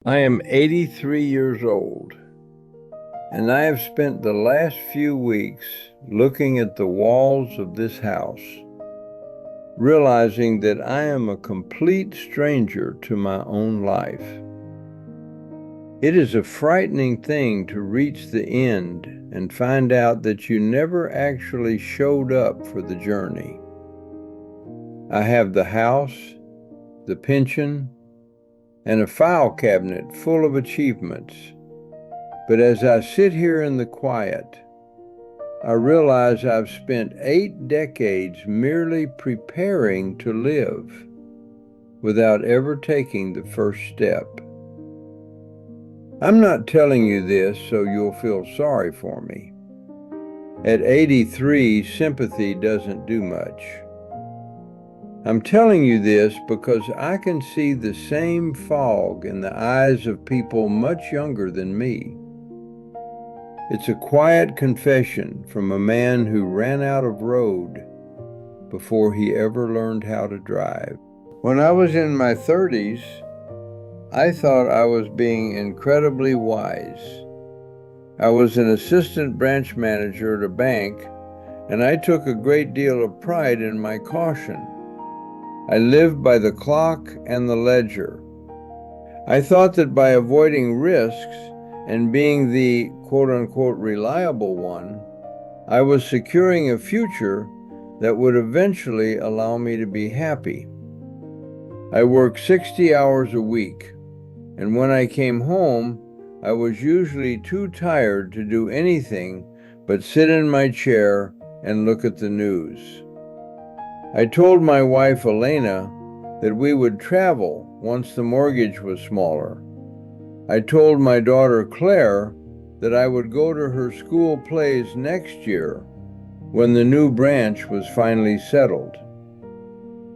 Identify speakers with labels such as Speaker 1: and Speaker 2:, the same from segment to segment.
Speaker 1: I am 83 years old, and I have spent the last few weeks looking at the walls of this house, realizing that I am a complete stranger to my own life. It is a frightening thing to reach the end and find out that you never actually showed up for the journey. I have the house, the pension, and a file cabinet full of achievements. But as I sit here in the quiet, I realize I've spent 8 decades merely preparing to live without ever taking the first step. I'm not telling you this so you'll feel sorry for me. At 83, sympathy doesn't do much. I'm telling you this because I can see the same fog in the eyes of people much younger than me. It's a quiet confession from a man who ran out of road before he ever learned how to drive. When I was in my 30s, I thought I was being incredibly wise. I was an assistant branch manager at a bank, and I took a great deal of pride in my caution. I lived by the clock and the ledger. I thought that by avoiding risks and being the quote-unquote reliable one, I was securing a future that would eventually allow me to be happy. I worked 60 hours a week, and when I came home, I was usually too tired to do anything but sit in my chair and look at the news. I told my wife Elena that we would travel once the mortgage was smaller. I told my daughter Claire that I would go to her school plays next year when the new branch was finally settled.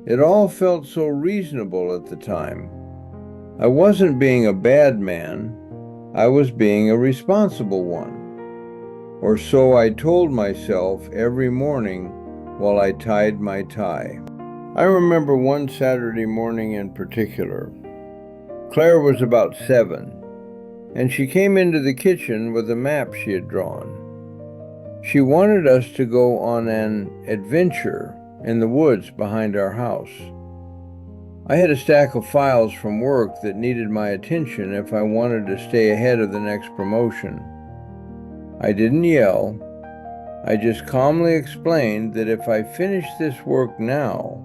Speaker 1: It all felt so reasonable at the time. I wasn't being a bad man, I was being a responsible one. Or so I told myself every morning while I tied my tie. I remember one Saturday morning in particular. Claire was about 7, and she came into the kitchen with a map she had drawn. She wanted us to go on an adventure in the woods behind our house. I had a stack of files from work that needed my attention if I wanted to stay ahead of the next promotion. I didn't yell. I just calmly explained that if I finished this work now,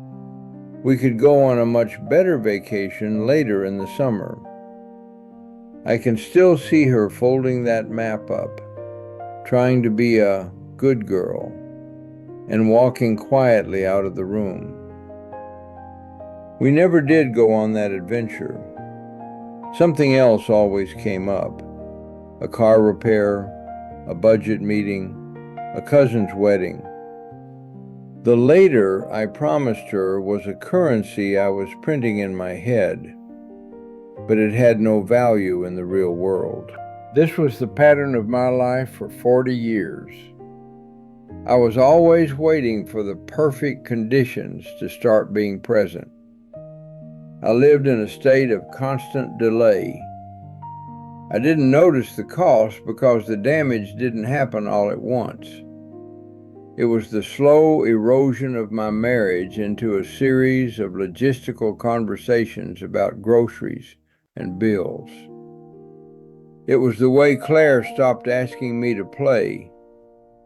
Speaker 1: we could go on a much better vacation later in the summer. I can still see her folding that map up, trying to be a good girl, and walking quietly out of the room. We never did go on that adventure. Something else always came up. A car repair, a budget meeting, a cousin's wedding. The later I promised her was a currency I was printing in my head, but it had no value in the real world. This was the pattern of my life for 40 years. I was always waiting for the perfect conditions to start being present. I lived in a state of constant delay. I didn't notice the cost because the damage didn't happen all at once. It was the slow erosion of my marriage into a series of logistical conversations about groceries and bills. It was the way Claire stopped asking me to play,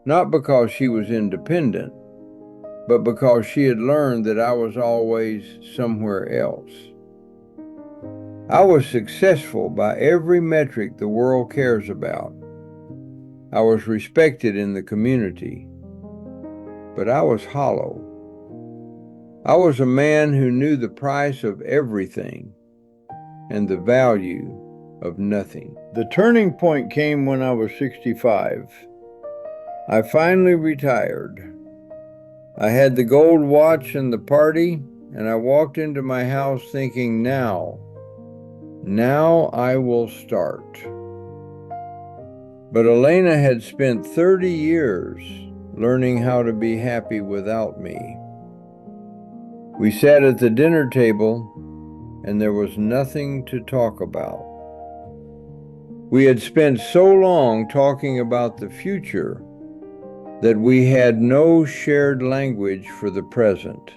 Speaker 1: not because she was independent, but because she had learned that I was always somewhere else. I was successful by every metric the world cares about. I was respected in the community, but I was hollow. I was a man who knew the price of everything and the value of nothing. The turning point came when I was 65. I finally retired. I had the gold watch and the party, and I walked into my house thinking, now I will start. But Elena had spent 30 years learning how to be happy without me. We sat at the dinner table, and there was nothing to talk about. We had spent so long talking about the future that we had no shared language for the present.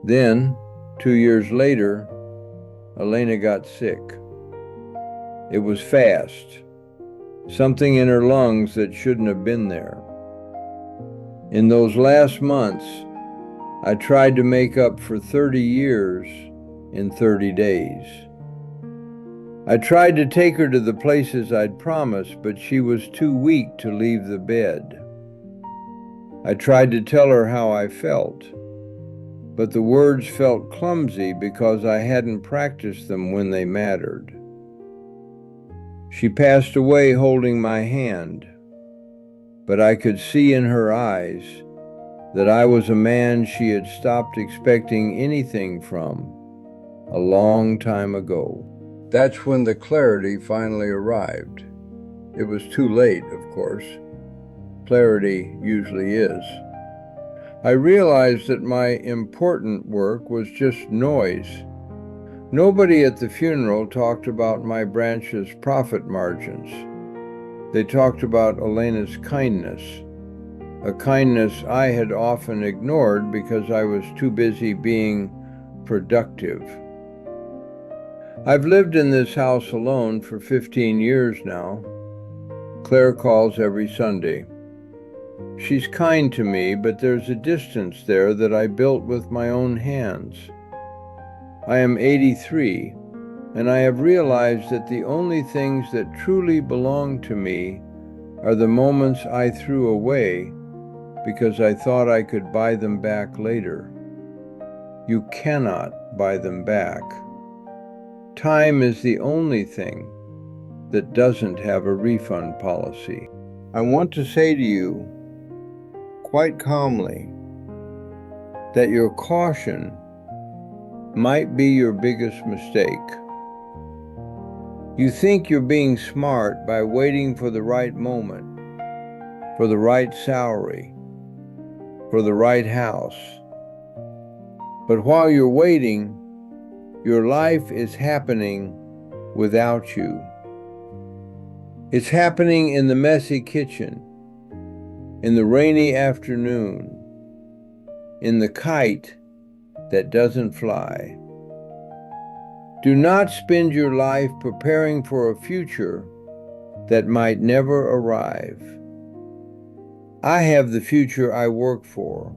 Speaker 1: Then, 2 years later, Elena got sick. It was fast. Something in her lungs that shouldn't have been there. In those last months, I tried to make up for 30 years in 30 days. I tried to take her to the places I'd promised, but she was too weak to leave the bed. I tried to tell her how I felt, but the words felt clumsy because I hadn't practiced them when they mattered. She passed away holding my hand, but I could see in her eyes that I was a man she had stopped expecting anything from a long time ago. That's when the clarity finally arrived. It was too late, of course. Clarity usually is. I realized that my important work was just noise. Nobody at the funeral talked about my branch's profit margins. They talked about Elena's kindness, a kindness I had often ignored because I was too busy being productive. I've lived in this house alone for 15 years now. Claire calls every Sunday. She's kind to me, but there's a distance there that I built with my own hands. I am 83, and I have realized that the only things that truly belong to me are the moments I threw away because I thought I could buy them back later. You cannot buy them back. Time is the only thing that doesn't have a refund policy. I want to say to you, quite calmly, that your caution might be your biggest mistake. You think you're being smart by waiting for the right moment, for the right salary, for the right house. But while you're waiting, your life is happening without you. It's happening in the messy kitchen, in the rainy afternoon, in the kite that doesn't fly. Do not spend your life preparing for a future that might never arrive. I have the future I work for,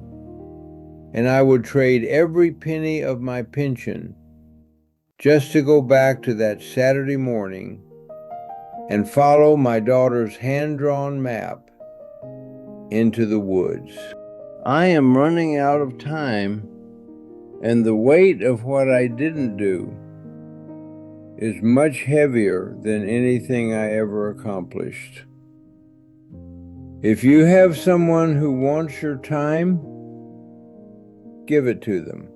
Speaker 1: and I would trade every penny of my pension just to go back to that Saturday morning and follow my daughter's hand-drawn map into the woods. I am running out of time, and the weight of what I didn't do is much heavier than anything I ever accomplished. If you have someone who wants your time, give it to them.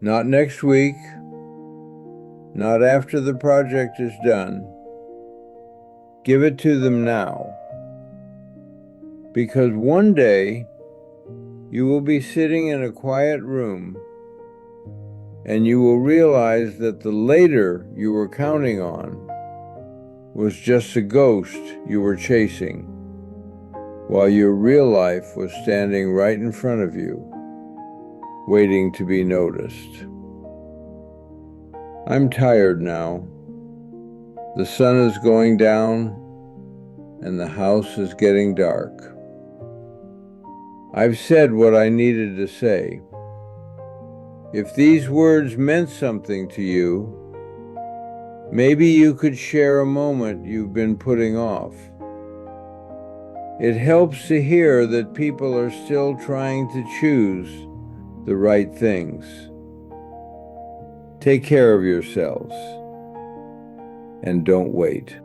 Speaker 1: Not next week, not after the project is done. Give it to them now. Because one day, you will be sitting in a quiet room and you will realize that the later you were counting on was just a ghost you were chasing, while your real life was standing right in front of you, waiting to be noticed. I'm tired now. The sun is going down and the house is getting dark. I've said what I needed to say. If these words meant something to you, maybe you could share a moment you've been putting off. It helps to hear that people are still trying to choose the right things. Take care of yourselves and don't wait.